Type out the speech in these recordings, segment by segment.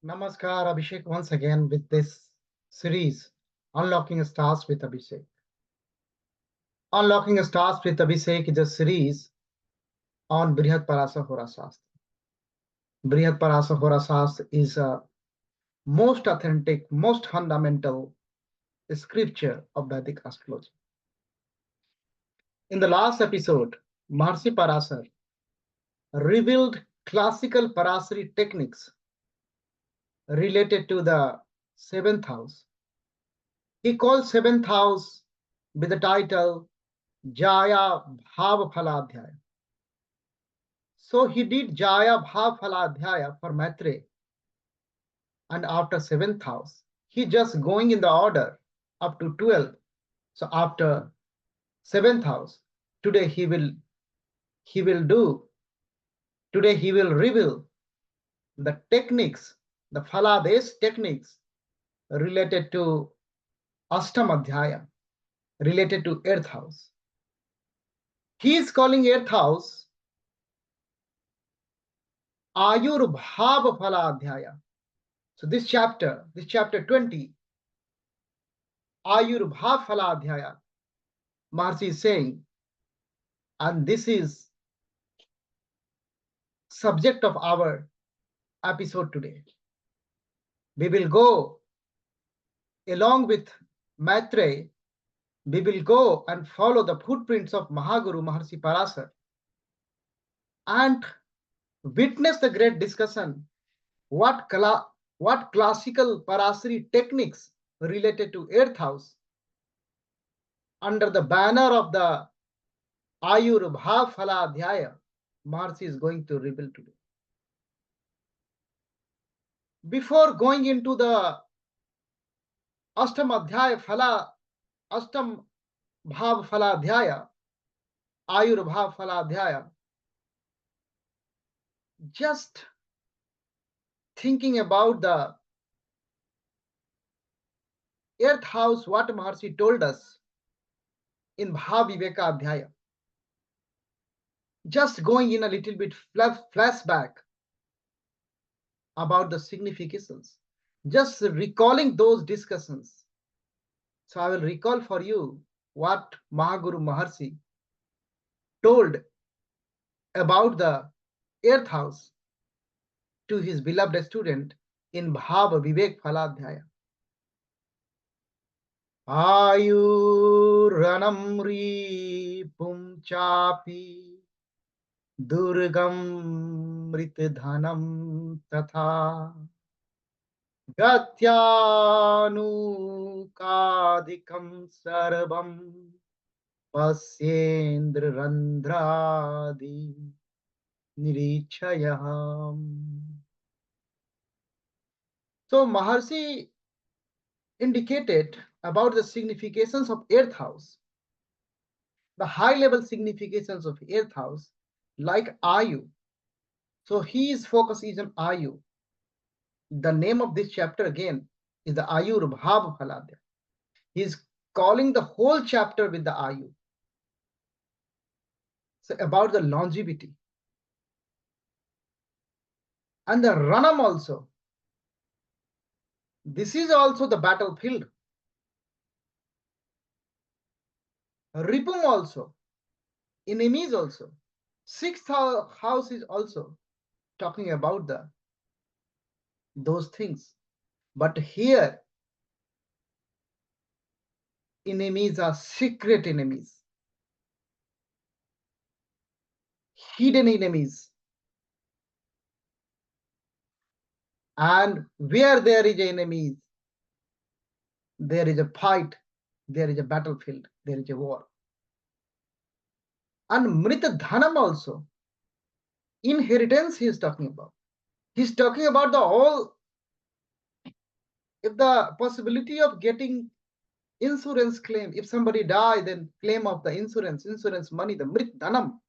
Namaskar, Abhishek, once again with this series, Unlocking Stars with Abhishek. Unlocking Stars with Abhishek is a series on Brihat Parasa Hora Shastra. Brihat Parasa Hora Shastra is a most authentic, most fundamental scripture of Vedic astrology. In the last episode, Maharshi Parasar revealed classical Parasari techniques related to the seventh house. He called seventh house with the title Jaya Bhav Phaladhyaya. So he did Jaya Bhav Phaladhyaya for Maitre, and after seventh house, he just going in the order up to 12. So after seventh house, today he will do, today he will reveal the techniques, the Phalades techniques related to Ashtamadhyaya, related to earth house. He is calling earth house Aayur Bhav Phaladhyaya. So this chapter 20, Aayur Bhav Phaladhyaya, Maharshi is saying, and this is subject of our episode today. We will go along with Maitreya, we will go and follow the footprints of Mahaguru Maharshi Parasar and witness the great discussion what classical Parasari techniques related to earth house under the banner of the Aayur Bhav Phaladhyaya Maharshi is going to reveal today. Before going into the Ashtam Bhav Phaladhyaya, Aayur Bhav Phaladhyaya, just thinking about the earth house, what Maharshi told us in Bhav Viveka Adhyaya. Just going in a little bit flashback about the significations, just recalling those discussions. So I will recall for you what Mahaguru Maharshi told about the earth house to his beloved student in Bhav Vivek Phaladhyaya. Ayuranam ripum chapi durgam mritdhanam tatha gatyanu sarvam pasyendra randradi nirichayam. So Maharshi indicated about the significations of earth house, the high level significations of earth house, like Ayu. So his focus is on Ayu. The name of this chapter again is the Aayur Bhav Phaladhyaya. He is calling the whole chapter with the Ayu. So about the longevity. And the Ranam also. This is also the battlefield. Ripum also. Enemies also. Sixth house is also talking about those things. But here, enemies are secret enemies, hidden enemies. And where there is enemies, there is a fight, there is a battlefield, there is a war. And Mrita Dhanam also, inheritance he is talking about. He's talking about the whole, if the possibility of getting insurance claim, if somebody die, then claim of the insurance money, the Mrit Dhanam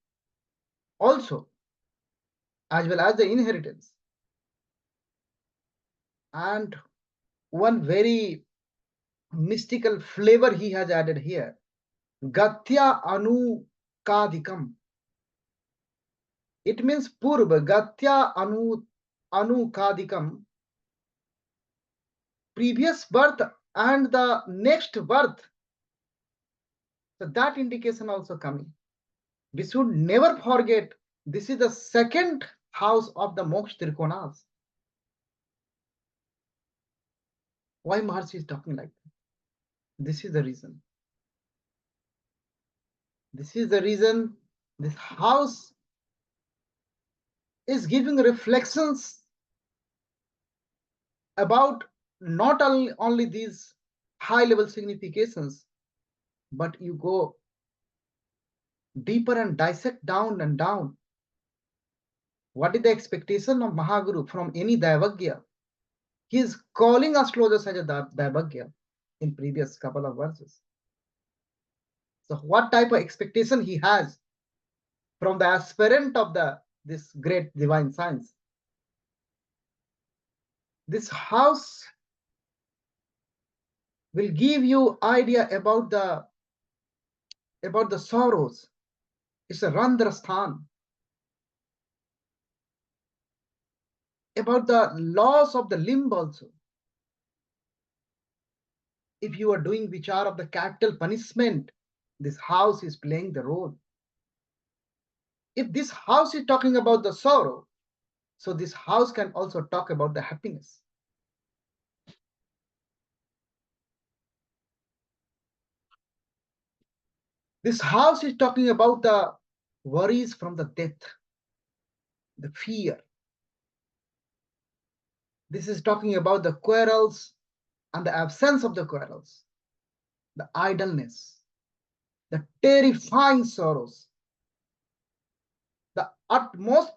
also, as well as the inheritance. And one very mystical flavor he has added here, Gatya Anu Kadikam. It means Purva, Gatya Anu Kadikam, previous birth and the next birth. So that indication also coming. We should never forget this is the second house of the Moksha Trikonas. Why Maharshi is talking like that? This is the reason. This is the reason this house is giving reflections about not only these high level significations, but you go deeper and dissect down and down. What is the expectation of Mahaguru from any Daivagya? He is calling astrologers as a Daivagya in previous couple of verses. So what type of expectation he has from the aspirant of this great divine science? This house will give you idea about the sorrows. It's a Randrasthan. About the loss of the limb also. If you are doing vichar of the capital punishment, this house is playing the role. If this house is talking about the sorrow, so this house can also talk about the happiness. This house is talking about the worries from the death, the fear. This is talking about the quarrels and the absence of the quarrels, the idleness, the terrifying sorrows, the utmost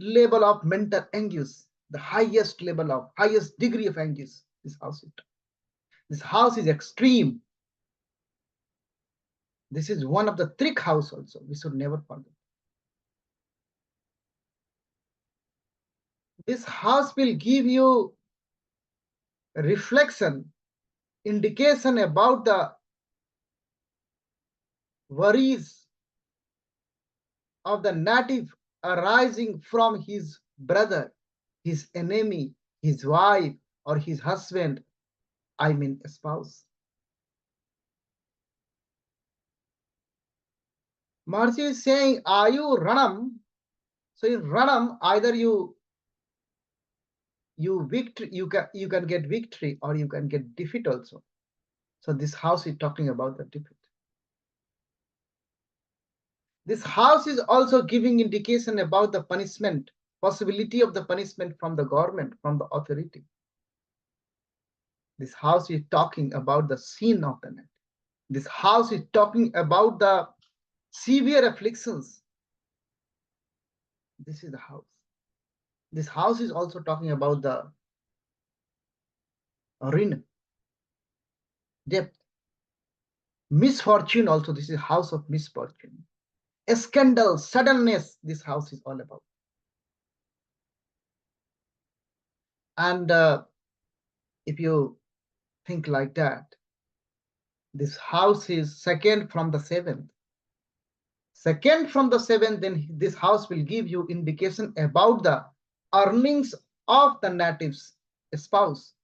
level of mental anguish, the highest degree of anguish. This house is extreme. This is one of the trick house also. We should never forget. This house will give you a reflection, indication about the worries of the native arising from his brother, his enemy, his wife, or his husband, I mean spouse. Maharshi is saying, Ayu Ranam. So in Ranam, either you can get victory or you can get defeat also. So this house is talking about the defeat. This house is also giving indication about the punishment, possibility of the punishment from the government, from the authority. This house is talking about the sin of the net. This house is talking about the severe afflictions. This is the house. This house is also talking about the ruin, depth, misfortune also. This is house of misfortune. A scandal, suddenness, this house is all about. And if you think like that, this house is second from the seventh. Second from the seventh, then this house will give you indication about the earnings of the native's spouse.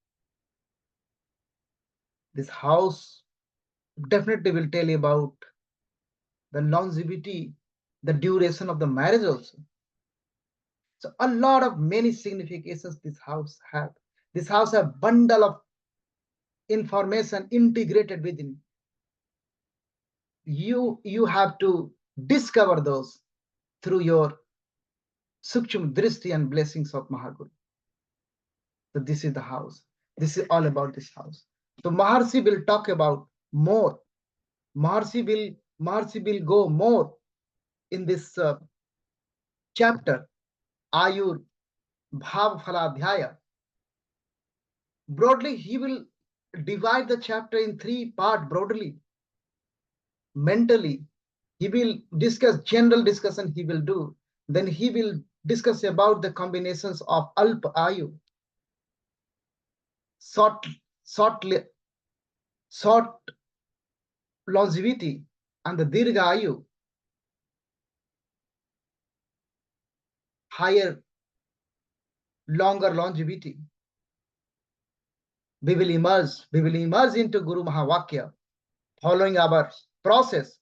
This house definitely will tell you about the longevity, the duration of the marriage also. So a lot of many significations this house have. This house has a bundle of information integrated within. You have to discover those through your Sukshma Drishti and blessings of Mahaguru. So this is the house. This is all about this house. So Maharshi will talk about more. Maharshi will go more in this chapter, Aayur Bhav Phaladhyaya. Broadly, he will divide the chapter in three parts broadly. Mentally, he will discuss general discussion he will do. Then he will discuss about the combinations of Alpa Ayu, short longevity, and the Dirgha Ayu, higher, longer longevity. We will emerge into Guru Mahavakya, following our process.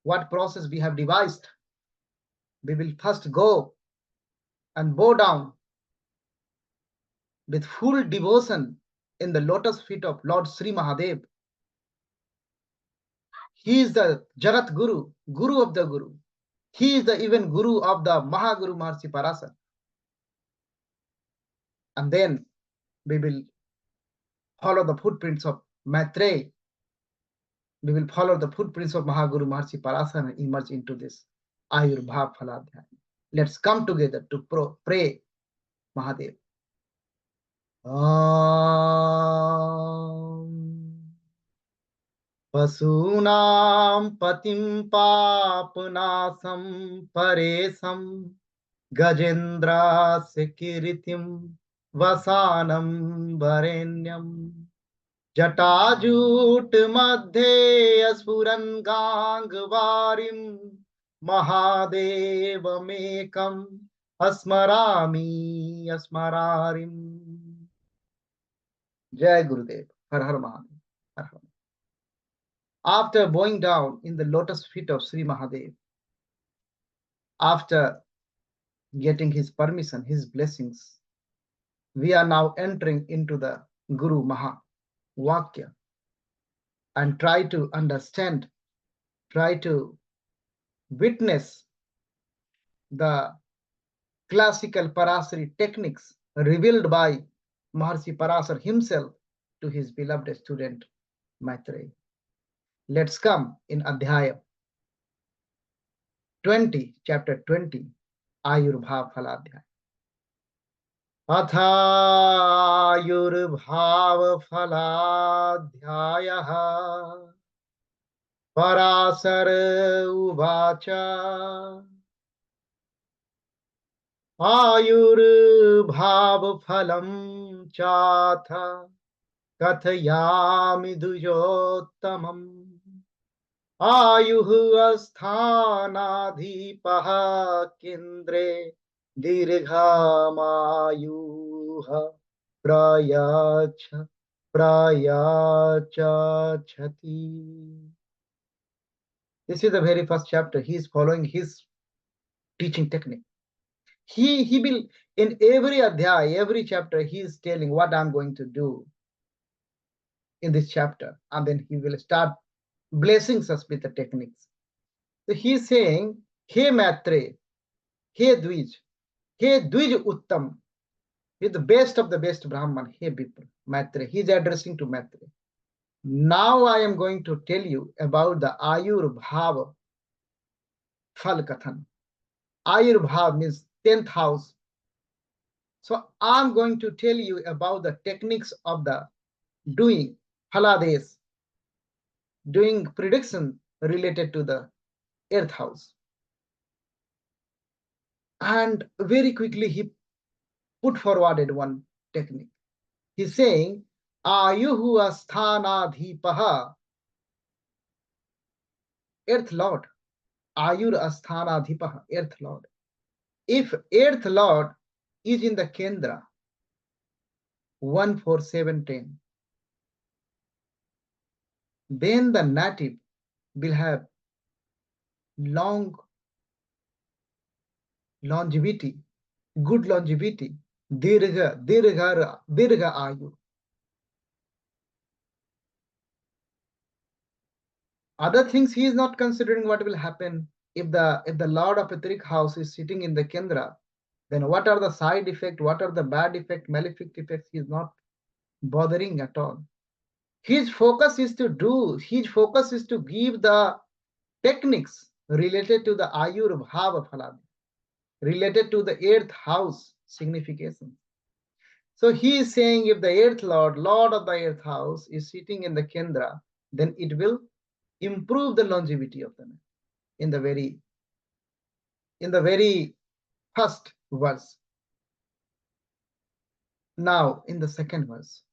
What process we have devised? We will first go and bow down with full devotion in the lotus feet of Lord Sri Mahadev. He is the Jagat Guru, Guru of the Guru. He is the even Guru of the Mahaguru Maharshi Parashara. And then we will follow the footprints of Maitreya. We will follow the footprints of Mahaguru Maharshi Parashara and emerge into this Aayur Bhav Phaladhyaya. Let's come together to pray Mahadev. Pasunam patim papanasam paresam Gajendra sekiritim vasanam varenyam Jatajut madhe aspuran gangvarim Mahadevamekam asmarami asmararim. Jai Gurudev. Har Har Mahadev. Har Har. After bowing down in the lotus feet of Sri Mahadev, after getting his permission, his blessings, we are now entering into the Guru Mahavakya and try to understand, try to witness the classical Parashari techniques revealed by Maharshi Parashar himself to his beloved student Maitreya. Let's come in Adhyaya 20, chapter 20, Aayur Bhav Phaladhyaya. Aayur Bhav Phaladhyaya Parashara Uvacha Aayur Bhav Phalam Chatha Kathayami Dujottamam Ayuh asthanadhipaha kendre dirghamayuha prayachachati. This is the very first chapter. He is following his teaching technique. He will, in every adhyaya, every chapter, he is telling what I'm going to do in this chapter. And then he will start blessing us with the techniques. So he is saying, He Maitreya, He Dvij Uttam, he is the best of the best Brahman, He people, Maitreya. He is addressing to Maitreya. Now I am going to tell you about the Aayur Bhav Phal Kathan. Aayur Bhav means 10th house. So I'm going to tell you about the techniques of the doing Phalades, doing prediction related to the earth house. And very quickly he put forwarded one technique. He's saying, Ayuhu asthanadhipaha, earth lord. Ayur asthanadhipaha, earth lord. If earth lord is in the Kendra, 14710, then the native will have longevity, good longevity, dirgha ayu. Other things he is not considering what will happen if the Lord of Etheric house is sitting in the Kendra. Then what are the side effects, what are the bad effects, malefic effects, he is not bothering at all. His focus is to give the techniques related to the Aayur Bhav Phalad, related to the earth house signification. So he is saying if the earth lord of the earth house is sitting in the Kendra, then it will improve the longevity of the man. In the very first verse. Now in the second verse.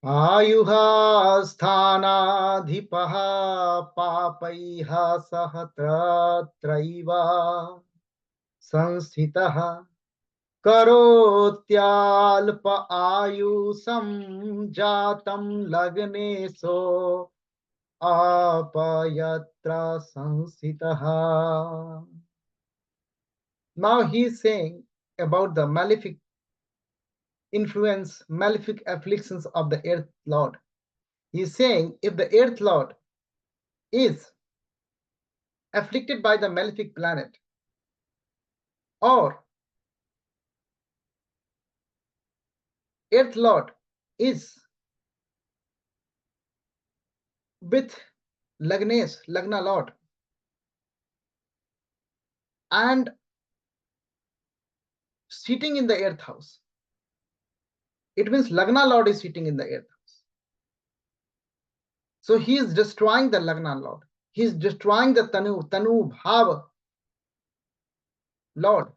Ayuha sthanadhipaha papaiha sahatra traiva sanstitaha करोत्याल्प आयुषं जातं लग्ने सो apayatra sansitaha. Now he is saying about the malefic influence, malefic afflictions of the earth lord. He is saying if the earth lord is afflicted by the malefic planet, or earth lord is with Lagna lord, and sitting in the earth house, it means Lagna lord is sitting in the earth house. So he is destroying the Lagna lord. He is destroying the Tanu Bhav lord.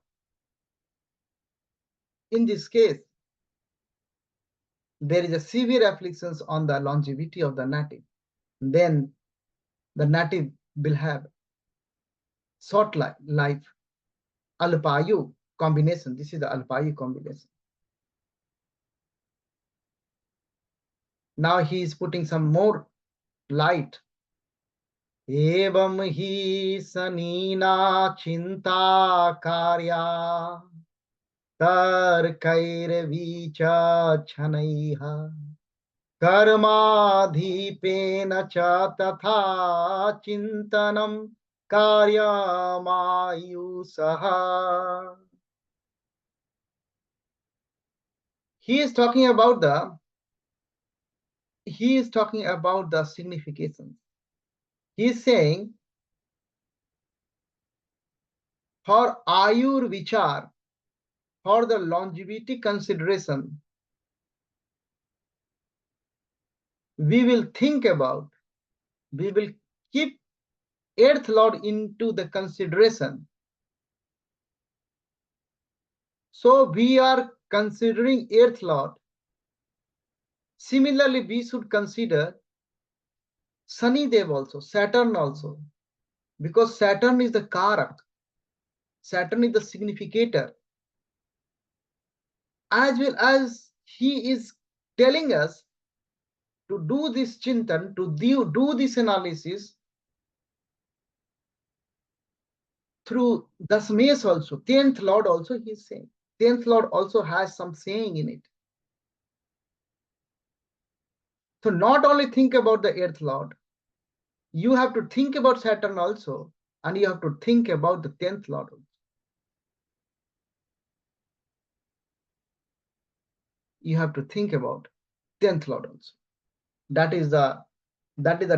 In this case, there is a severe afflictions on the longevity of the native. Then the native will have short life. Alpayu combination. This is the Alpayu combination. Now he is putting some more light. Evam hi sanina chinta karya tarkair vicha chanaiha कर्माधिपेन च तथा चिंतनम कार्यमायुषः. He is talking about the signification. He is saying for Ayur Vichar, for the longevity consideration, we will keep Earth Lord into the consideration. So we are considering Earth Lord. Similarly, we should consider Sunny Dev also, Saturn also, because Saturn is the Karak. Saturn is the significator. As well as he is telling us to do this chintan, to do this analysis through Dasmes also, 10th Lord also he is saying. 10th Lord also has some saying in it. So not only think about the 8th Lord, you have to think about Saturn also, and you have to think about the 10th Lord also. You have to think about 10th Lord also. That is the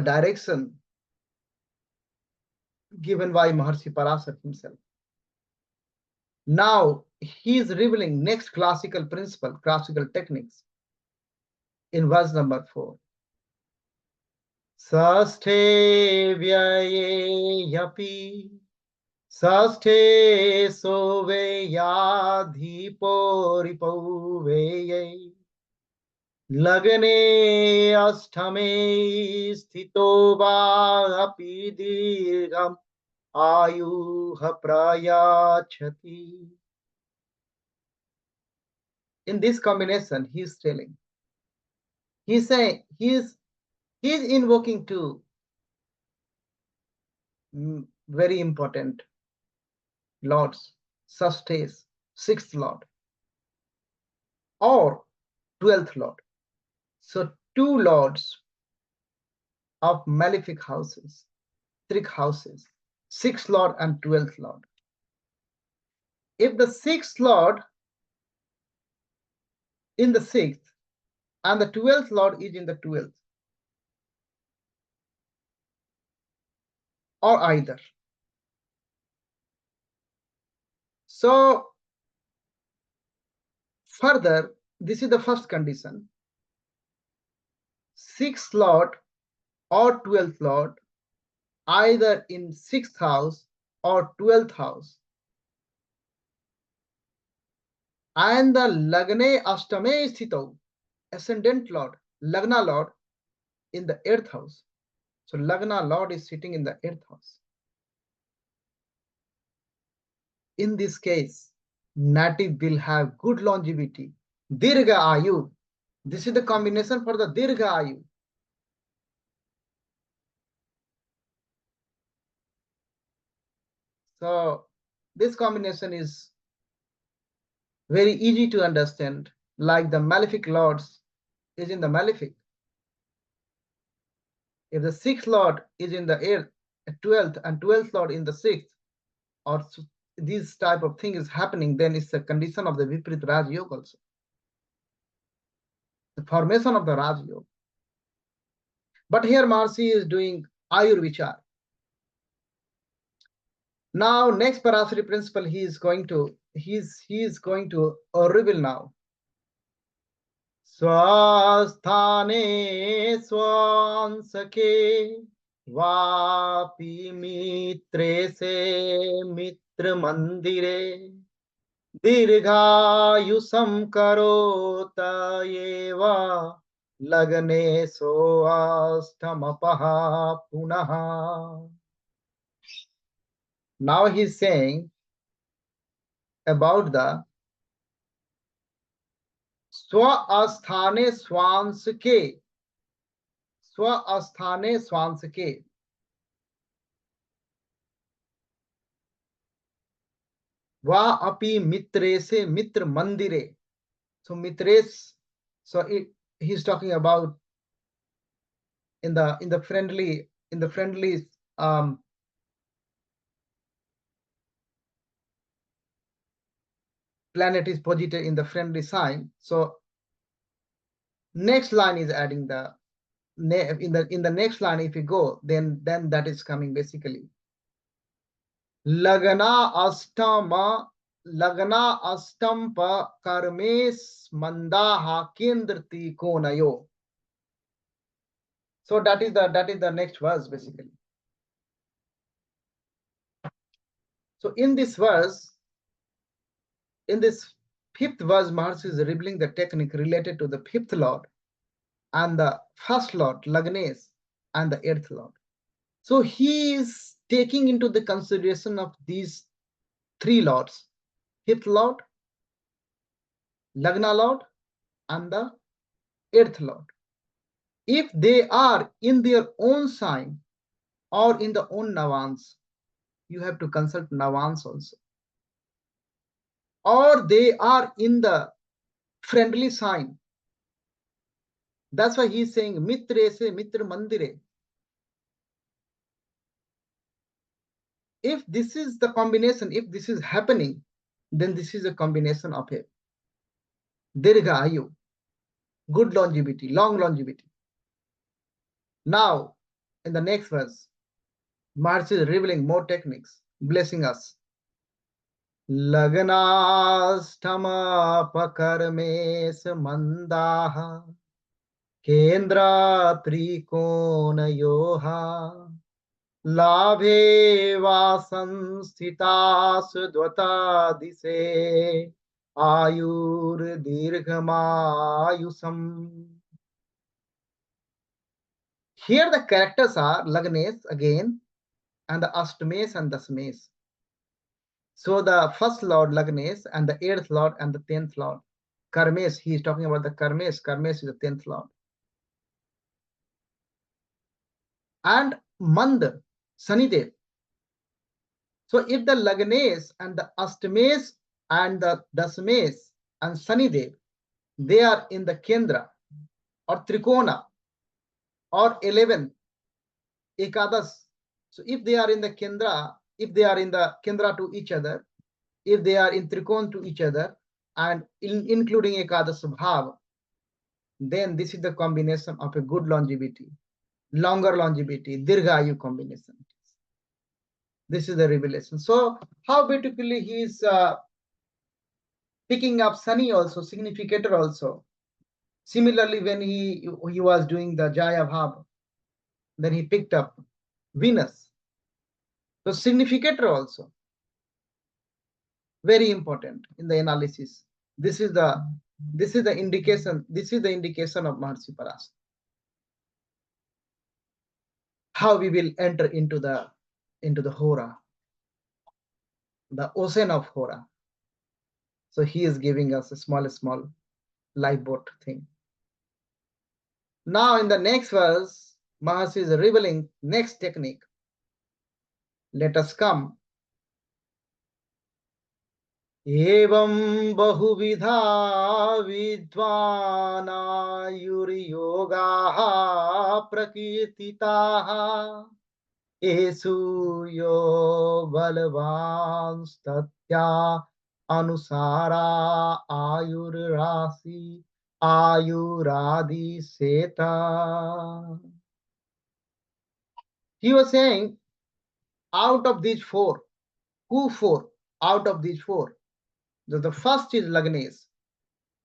direction given by Maharshi Parashara himself. Now he is revealing next classical principle, classical techniques in verse number 4. Sasthe vyaye yapi sasthe sove yadhipo ripo veye Lagane asthame sthito va api dirgham ayuha prayachati. In this combination, he is telling, he is saying, he is invoking two very important lords, Sastes, 6th Lord, or 12th Lord. So two lords of malefic houses, trick houses, 6th Lord and 12th Lord. If the 6th Lord in the 6th and the 12th Lord is in the 12th, or either. So further, this is the first condition. 6th Lord or 12th Lord, either in 6th house or 12th house. And the Lagne Ashtame Sthito, ascendant Lord, Lagna Lord, in the 8th house. So Lagna Lord is sitting in the 8th house. In this case, native will have good longevity. Dirgha Ayu. This is the combination for the Dirgha Ayu. So this combination is very easy to understand, like the malefic lords is in the malefic. If the sixth lord is in the 12th and 12th lord in the sixth, or this type of thing is happening, then it's a condition of the Viprit Raj Yoga also. The formation of the Raj Yoga. But here Maharishi is doing Ayur Vichar. Now next Parashara principle he is going to reveal now. Swasthane swansake vapi mitre se mitra mandire dirghayusam karota eva lagne soasthamapaha punaha. Now he is saying about the Swasthane swansake. Swasthane swansake. Va api mitre se mitra mandire. So mitres, so he's talking about in the friendly planet is posited in the friendly sign. So next line is adding the in the next line, if you go, then that is coming basically. Lagna astampa karmes mandaha kendrati konayo. So that is the next verse basically. So in this verse, in this fifth verse, Maharishi is revealing the technique related to the fifth lord and the first lord, Lagnes, and the eighth lord. So he is taking into the consideration of these three lords, fifth lord, Lagna lord, and the eighth lord. If they are in their own sign or in the own navans, you have to consult navans also. Or they are in the friendly sign. That's why he's saying mitre se mitra mandire. If this is the combination, if this is happening, then this is a combination of a dirgha ayu, good longevity, long longevity. Now, in the next verse, Maharishi is revealing more techniques, blessing us. Lagnastama pakarmes mandaha kendra trikona yoha labhe vasam sthitas dvata dise ayur dirghamayusam. Here the characters are Lagnes again, and the Ashtames and Dasmes. So the first lord Lagnes and the eighth lord and the 10th lord. Karmes, he is talking about the Karmes. Karmes is the 10th lord. And Mand, Sanidev. So if the Lagnes and the Ashtames and the Dasmes and Sanidev, they are in the Kendra or Trikona or 11, Ekadas. So if they are in the Kendra, if they are in the Kendra to each other, if they are in Trikon to each other, and including Ekadas Bhav, then this is the combination of a good longevity, longer longevity, Dirghayu combination. This is the revelation. So how beautifully he is picking up Sunny also, significator also. Similarly, when he was doing the Jaya Bhav, then he picked up Venus. So significator also very important in the analysis. This is the indication. This is the indication of Maharishi Parashara. How we will enter into the Hora, the ocean of Hora. So he is giving us a small lifeboat thing. Now in the next verse, Mahasi is revealing next technique. Let us come. Evam bahuvidha vidvanaayuryogaha prakirtitaha esu yo balvanstatya anusara ayurrasi ayuradi seta. He was saying, out of these four, who four? Out of these four, the first is Lagnes,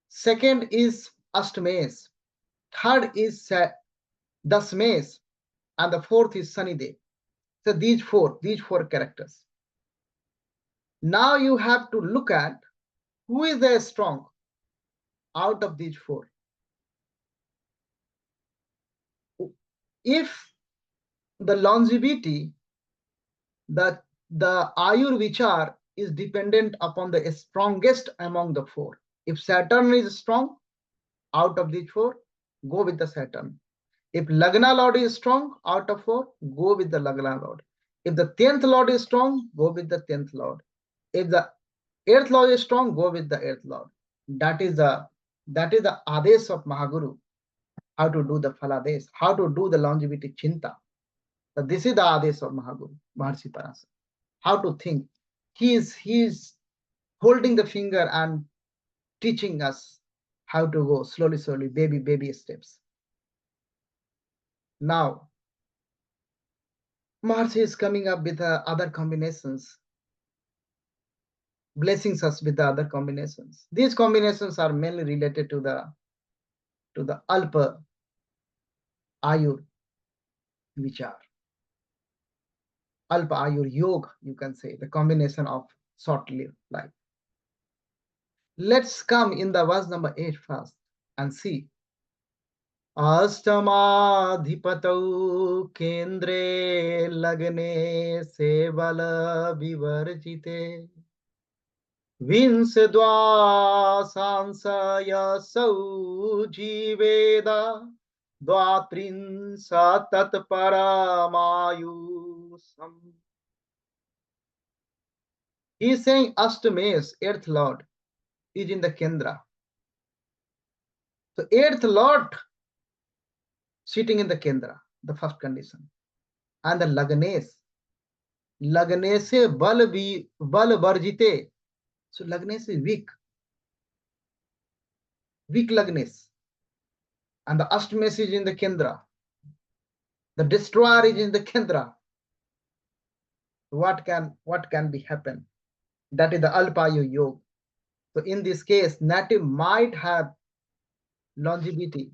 second is Astmes, third is Dasmes, and the fourth is Sanidev. So these four characters. Now you have to look at who is the strong out of these four. If the longevity, the Ayur Vichar is dependent upon the strongest among the four. If Saturn is strong out of these four, go with the Saturn. If Lagna Lord is strong out of four, go with the Lagna Lord. If the 10th Lord is strong, go with the 10th Lord. If the 8th Lord is strong, go with the 8th Lord. That is the Ades of Mahaguru. How to do the Falades, how to do the longevity Chinta. So this is the Ades of Mahaguru, Maharshi Parashara. How to think. He is holding the finger and teaching us how to go slowly, baby steps. Now, Maharshi is coming up with other combinations, blessings us with the other combinations. These combinations are mainly related to the Alpa Ayur Vichar. Alpa Ayur Yoga, you can say, the combination of short-lived life. Let's come in the verse number 8 first and see. Astamadhipatau kendre lagne se bala vivarjite vinsadva sansaya sau jiveda dvatrinsa tatparamayusam. He is saying Ashtames, 8th Lord, is in the Kendra. So 8th Lord sitting in the Kendra, the first condition. And the Lagnes se bal varjite. So Lagnes is weak Lagnes. And the Ashtames is in the Kendra. The destroyer is in the Kendra. What can be happen? That is the Alpayu Yoga. So in this case, native might have longevity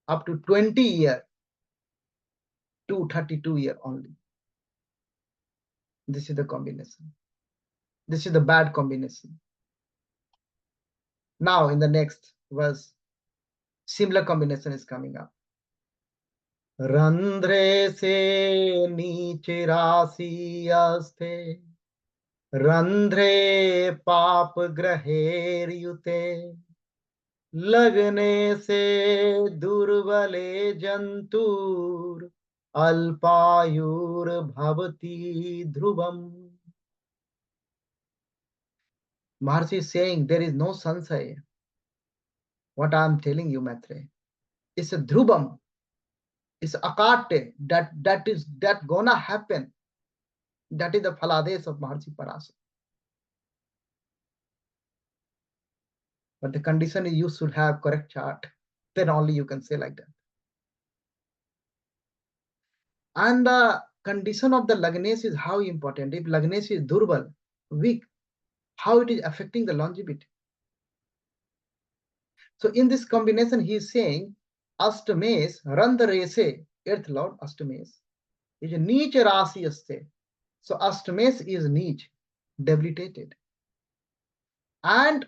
up to 20 years to 32 years only. This is the combination. This is the bad combination. Now in the next verse, similar combination is coming up. Randre se niche rasi aste, randre paap graher yute, lagane se durvale jantur, alpayur bhavati dhruvam. Maharshi is saying there is no sansaya. What I am telling you, Maitre, it's a dhrubam. It's akate that gonna happen. That is the phalades of Maharshi Parashara. But the condition is you should have correct chart. Then only you can say like that. And the condition of the Lagnes is how important. If Lagnes is durbal, weak, how it is affecting the longevity. So in this combination, he is saying Ashtames, Randarese, 8th Lord Ashtames, is a Neech Rasi Aste. So Ashtames is Neech, debilitated. And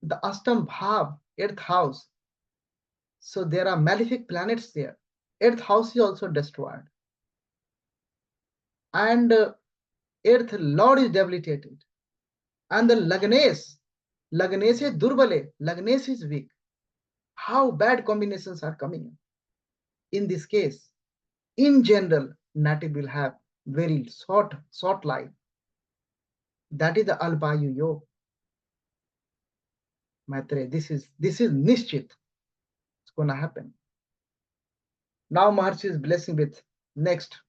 the Ashtam Bhav, 8th house. So there are malefic planets there. 8th house is also destroyed. And 8th Lord is debilitated. And the Lagnes Lagne se durbale, lagne se is weak. How bad combinations are coming in this case? In general, native will have very short life. That is the Alpayu Yoga. Maitre, this is Nishchit. It's gonna happen. Now Maharshi is blessing with next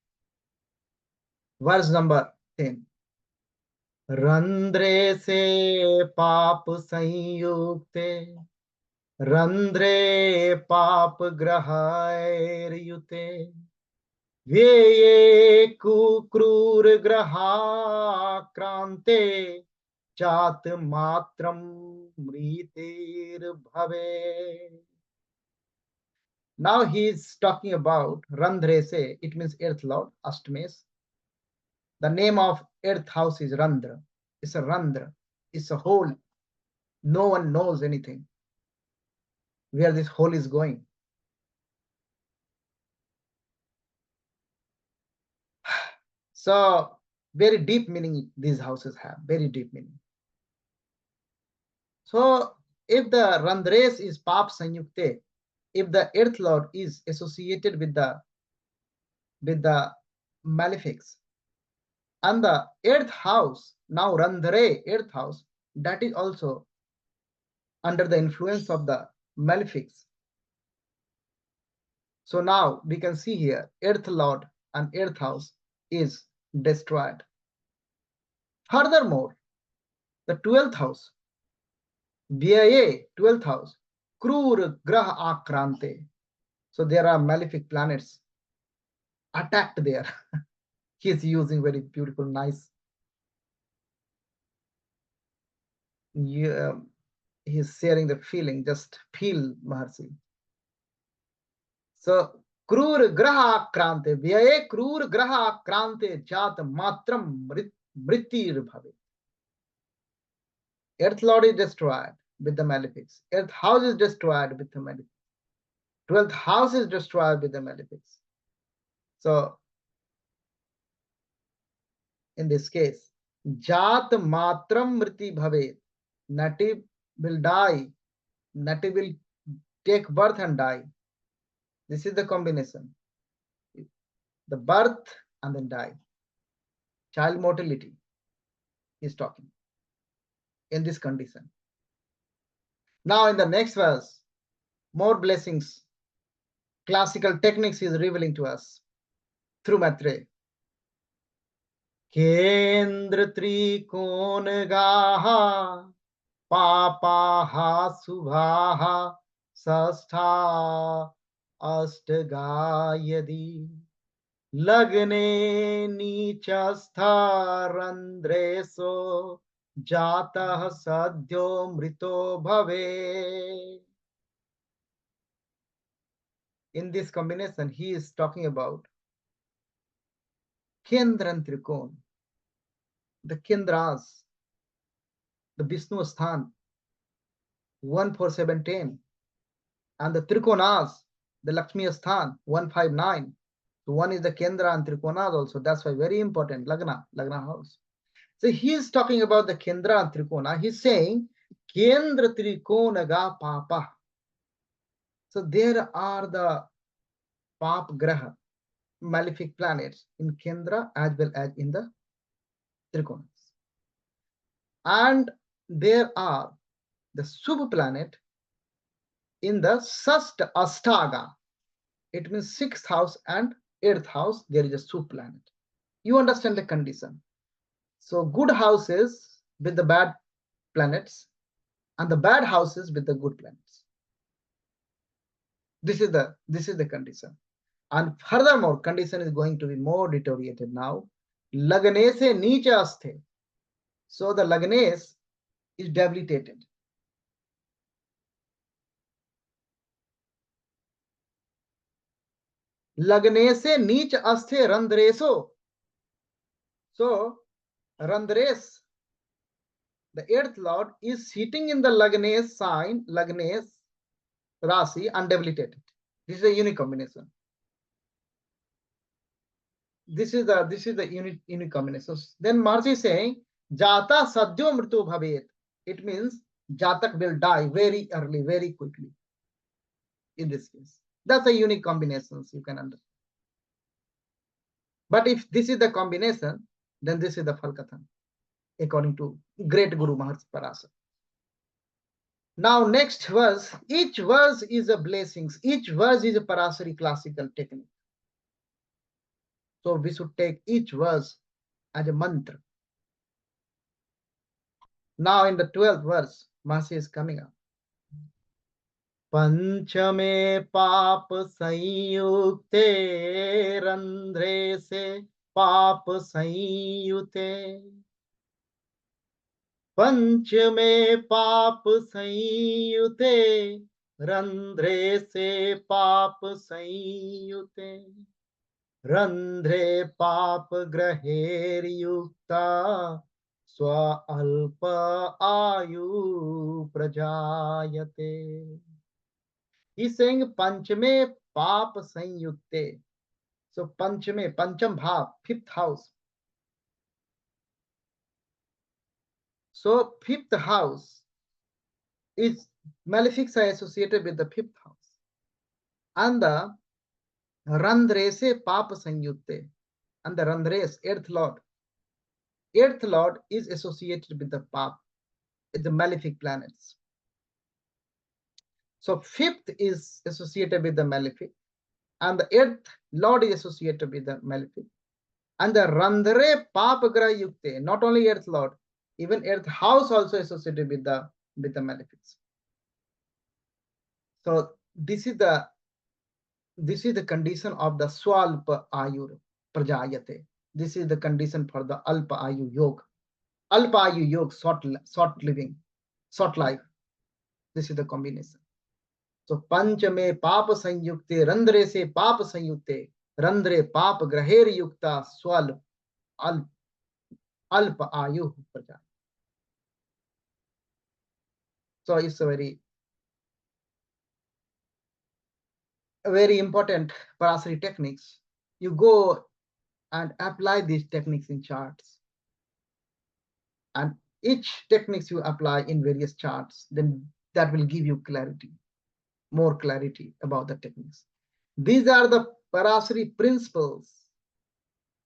verse number 10. Randre se paap संयुक्ते रंध्रे पाप ग्रहायर युते व्यये कुक्रूर ग्रहाक्रांते जात मात्रम मृतिर भवे. Now he is talking about Randre se, it means earth lord, Ashtames. The name of earth house is Randra. It's a Randra. It's a hole. No one knows anything where this hole is going. So very deep meaning these houses have, very deep meaning. So if the Randres is Pap Sanyukte, if the earth lord is associated with the malefics, and the earth house, now Randre, earth house, that is also under the influence of the malefics. So now we can see here earth lord and earth house is destroyed. Furthermore, the 12th house, Vyaya, 12th house, Krur Graha Akrante. So there are malefic planets attacked there. He is using very beautiful, nice. He is sharing the feeling, just feel Maharshi. So Krur Graha Akrante, Vyaya Krur Graha Akrante Jat Matram Mritir Bhave. Earth Lord is destroyed with the malefics. Earth house is destroyed with the malefics. 12th house is destroyed with the malefics. So in this case, Jat Matram Mriti Bhave. Native will die. Native will take birth and die. This is the combination. The birth and then die. Child mortality is talking in this condition. Now in the next verse, more blessings, classical techniques is revealing to us through Maitreya. Kendra Trikona Gaha Papaha Subhaha Sastha Astagayadi Lagne Nichastha Randreso Jatah Sadhyo Mrito Bhave. In this combination, he is talking about Kendra and Trikon, the Kendras, the Vishnu Sthan, 1, 4, 7, 10, and the Trikonas, the Lakshmi Sthan, 1, 5, 9. So one is the Kendra and Trikonas also. That's why very important, Lagna house. So he is talking about the Kendra and Trikona. He's saying Kendra Trikona ga Papa. So there are the Pap Graha, malefic planets in Kendra as well as in the Trikonas. And there are the Subh planet in the Sast Astaga. It means 6th house and 8th house. There is a Subh planet. You understand the condition. So good houses with the bad planets and the bad houses with the good planets. This is the condition. And furthermore, condition is going to be more deteriorated now. Lagne se nicha asthe. So the Lagnes is debilitated. Lagne se nicha asthe randreso. So Randres, the 8th lord, is sitting in the Lagnes sign, Lagnes Rasi, and debilitated. This is a unique combination. This is the unique combination. Then Maharshi is saying, Jata Sadhyo Mritu Bhavet. It means Jatak will die very early, very quickly. In this case, that's a unique combinations you can understand. But if this is the combination, then this is the Falkathan, according to great Guru Maharshi Parashara. Now, next verse, each verse is a blessings, each verse is a Parashari classical technique. So we should take each verse as a mantra. Now in the 12th verse, Maharshi is coming up. पंचमे पाप संयुक्ते रंध्रे से पाप संयुते पंचमे पाप संयुते रंध्रे से पाप संयुते रंध्रे पाप ग्रहेर्युक्ता स्व अल्प आयु प्रजायते. He's saying Panchame Pap Sanyukte. So Panchame, Pancham Bhav, fifth house. So fifth house is malefics are associated with the fifth house. And the Randrese Pap Sanyukte. And the Randres, Earth Lord. Earth Lord is associated with the Pap, with the malefic planets. So fifth is associated with the malefic. And the Earth Lord is associated with the malefic. And the Randre Papagra Yukte, not only Earth Lord, even Earth House also associated with the malefics. So this is the condition of the Swalpa Ayur Prajayate. This is the condition for the Alpa Ayu Yoga. Alpa Ayu Yoga, short living, short life. This is the combination. So Panchame Papa Sanyukte, Randre se Papa Sanyukte, Randre Papa Graher Yukta Swal Alpa Ayu Praja. So it's a very important Parashari techniques. You go and apply these techniques in charts. And each techniques you apply in various charts, then that will give you clarity, more clarity about the techniques. These are the Parashari principles,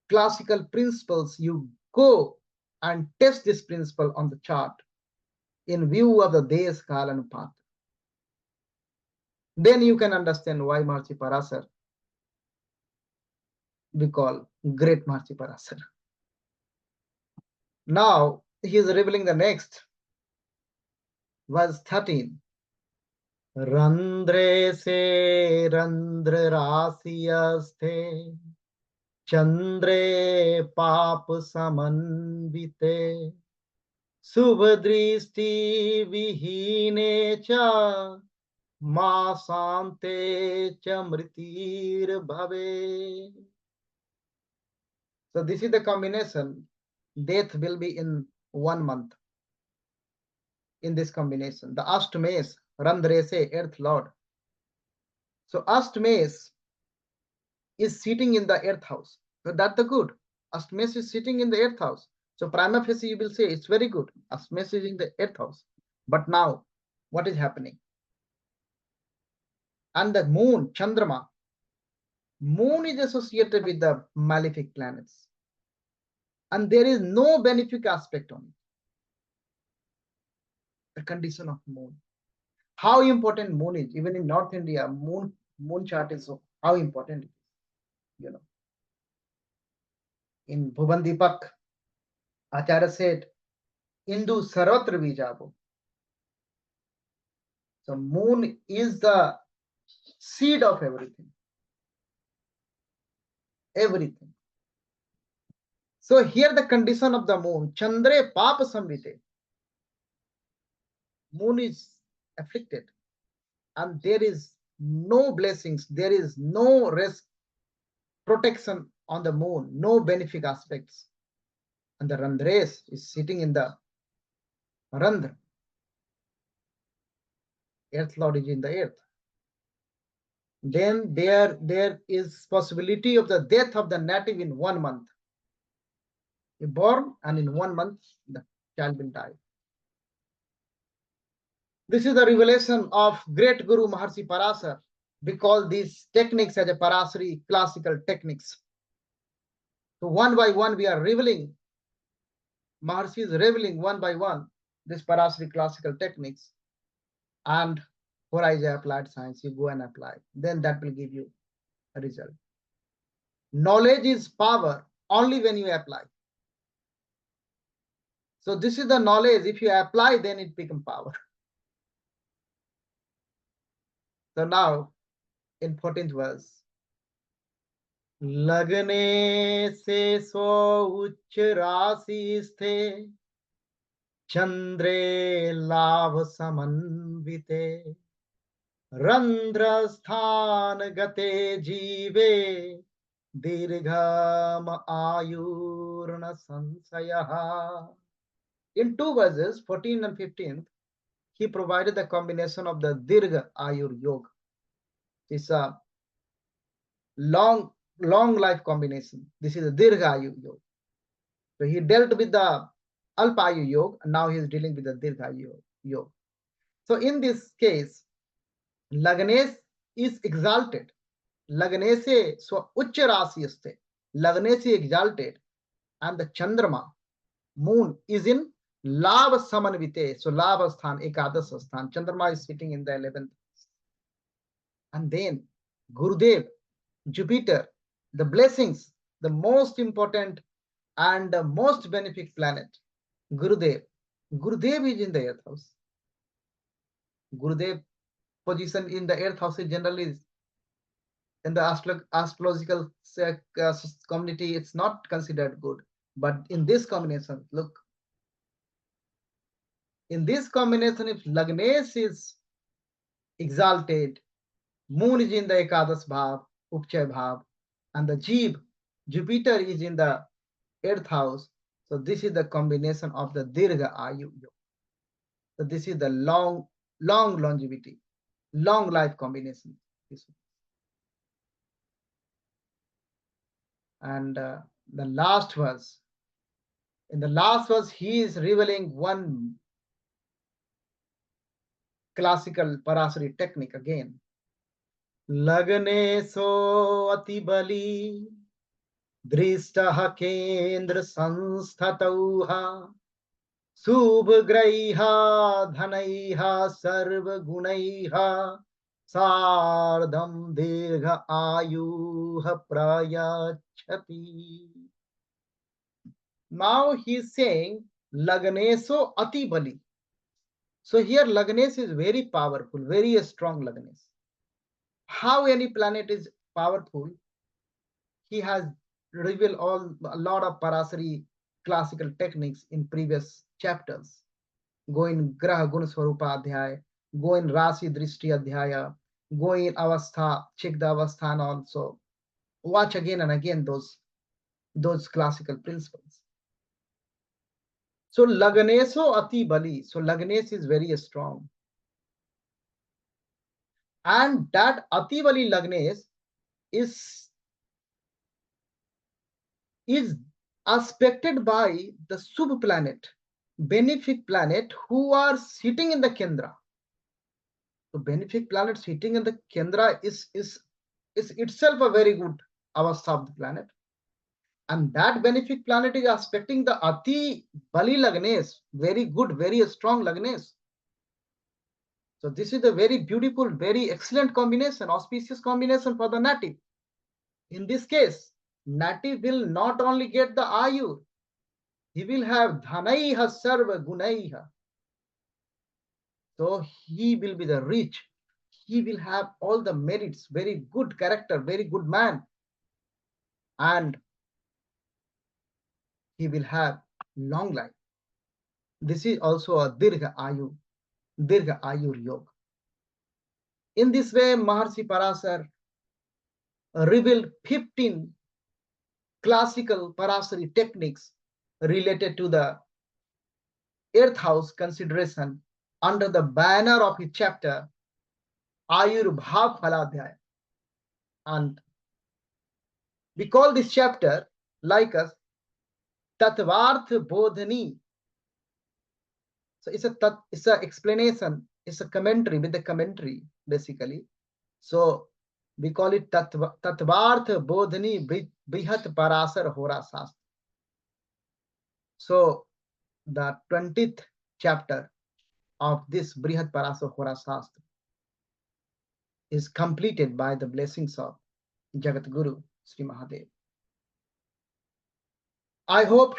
classical principles. You go and test this principle on the chart in view of the Desh, Kal and Path. Then you can understand why Maharshi Parashara we call great Maharshi Parashara. Now he is revealing the next verse 13. Randre se randra rasiyasthe Chandre pap samanvite Subhadristi vihine cha Masante cha mritir bhave. So this is the combination. Death will be in 1 month. In this combination, the Ashtames, Randrese, Earth Lord. So Ashtames is sitting in the Earth house. So that's the good. Ashtames is sitting in the Earth house. So prima facie you will say it's very good. Ashtames is in the Earth house. But now, what is happening? And the moon, Chandrama, moon is associated with the malefic planets. And there is no benefic aspect on it. The condition of moon. How important moon is. Even in North India, moon chart is so how important it is. You know. In Bhuvan Deepak, Acharya said, Indu Sarvatra Vijabo. So moon is the seed of everything. Everything. So here the condition of the moon, Chandre Papa Samvite. Moon is afflicted and there is no blessings, there is no rest, protection on the moon, no benefic aspects. And the Randres is sitting in the Randra. Earth Lord is in the earth. Then there is possibility of the death of the native in 1 month. You're born and in 1 month the child will die. This is the revelation of great Guru Maharshi Parasar. We call these techniques as a Parasari classical techniques. So one by one we are revealing, Maharshi is revealing one by one this Parasari classical techniques. And Hora is applied science, you go and apply. Then that will give you a result. Knowledge is power only when you apply. So this is the knowledge. If you apply, then it becomes power. So now in 14th verse, लगने से सो उच्च राशि स्थे चंद्रे लाभ समन्विते रंध्र स्थान गते जीवे दीर्घम आयुर्न संशयः. In two verses, 14 and 15, he provided the combination of the Dirgha Ayur Yoga. It's a long life combination. This is a Dirgha Ayur Yoga. So he dealt with the Alpa Ayur Yoga, and now he is dealing with the Dirgha Ayur Yoga. So in this case, Lagnes is exalted. Lagnes se swa Uccha Rasi aste. Lagnes is exalted, and the Chandrama, moon, is in Lava Samanvite. So Lava Sthan, Ekadas Sthan. Chandrama is sitting in the 11th. And then Gurudev, Jupiter, the blessings, the most important and the most benefic planet, Gurudev. Gurudev is in the 8th house. Gurudev position in the 8th house is generally in the astrological community, it's not considered good. But in this combination, look, in this combination, if Lagnesh is exalted, moon is in the Ekadas Bhav, Upchay Bhav, and the Jeev, Jupiter is in the 8th house. So this is the combination of the Dirgha Ayu Yoga. So this is the long longevity, long life combination. And the last verse, in the last verse, he is revealing one classical Parasari technique again. Lagane so ati bali drishtaha kendra sansthatauha subhraiha dhanaiha sarva gunaiha sardham dirgha ayuha prayachati. Now he is saying Lagneso ati bali. So here Lagnes is very powerful, very strong Lagnes. How any planet is powerful, he has revealed a lot of Parasari classical techniques in previous chapters. Go in Graha Guna Swarupa Adhyaya, go in Rasi Drishti Adhyaya, go in Avastha, check the Avasthan also. Watch again and again those classical principles. So Lagneso Ati Bali. So Lagnes is very strong. And that Ati Bali Lagnes is aspected by the Subh planet, benefic planet, who are sitting in the Kendra. So benefic planet sitting in the Kendra is itself a very good avastha of the planet. And that benefic planet is aspecting the Ati Bali Lagnes, very good, very strong Lagnes. So this is a very beautiful, very excellent combination, auspicious combination for the native. In this case, native will not only get the Ayur, he will have Dhanaiha Sarva Gunaiha. So he will be the rich. He will have all the merits, very good character, very good man. And he will have long life. This is also a Dirgha Ayur Yoga. In this way, Maharshi Parasar revealed 15 classical Parasari techniques related to the 8th house consideration under the banner of his chapter, Aayur Bhav Phaladhyaya. And we call this chapter, like us, Tatvarth Bodhani. So it's an explanation, It's a commentary with the commentary, basically. So we call it Tatvarth Bodhani Brihat Parasar Hora Shastra. So the 20th chapter of this Brihat Parasar Hora Shastra is completed by the blessings of Jagat Guru Sri Mahadev. I hope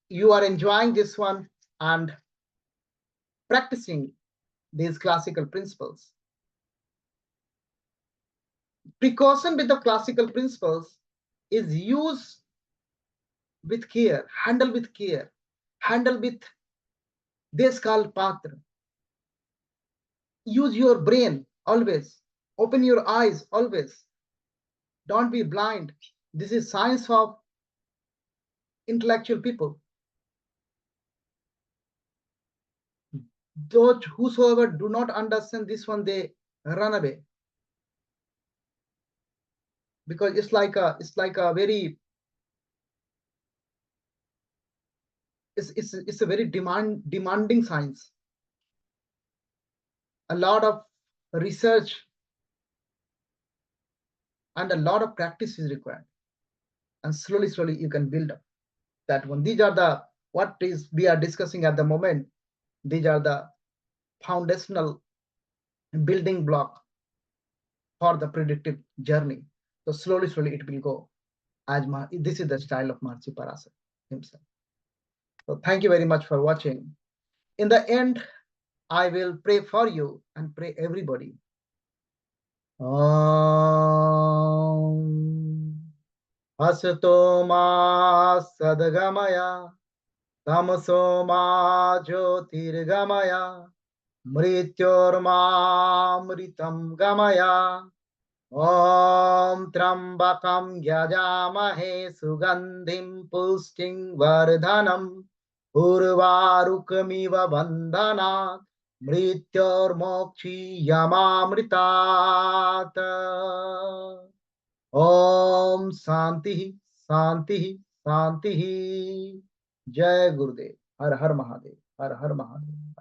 you are enjoying this one and practicing these classical principles. Precaution with the classical principles is use with care, handle with care, handle with deskal patra. Use your brain always, open your eyes always. Don't be blind. This is science of intellectual people. Those whosoever do not understand this one, they run away. Because it's like a very it's a very demanding science. A lot of research and a lot of practice is required, and slowly you can build up that one. These are the what is we are discussing at the moment. These are the foundational building block for the predictive journey. So slowly it will go. As this is the style of Maharishi Parasar himself. So thank you very much for watching. In the end, I will pray for you and pray everybody. Asato ma sadgamaya, tamaso ma jyotirgamaya, mrityormamritam gamaya. Om Trambakam Yajamahe Sugandhim Pusting Vardhanam Urvarukamiva Bandhanat Mrityor Mokshi Yamamritat. Om Santi Santi Santi. Jai Gurudev. Har Har Mahadev. Har Har Mahadev.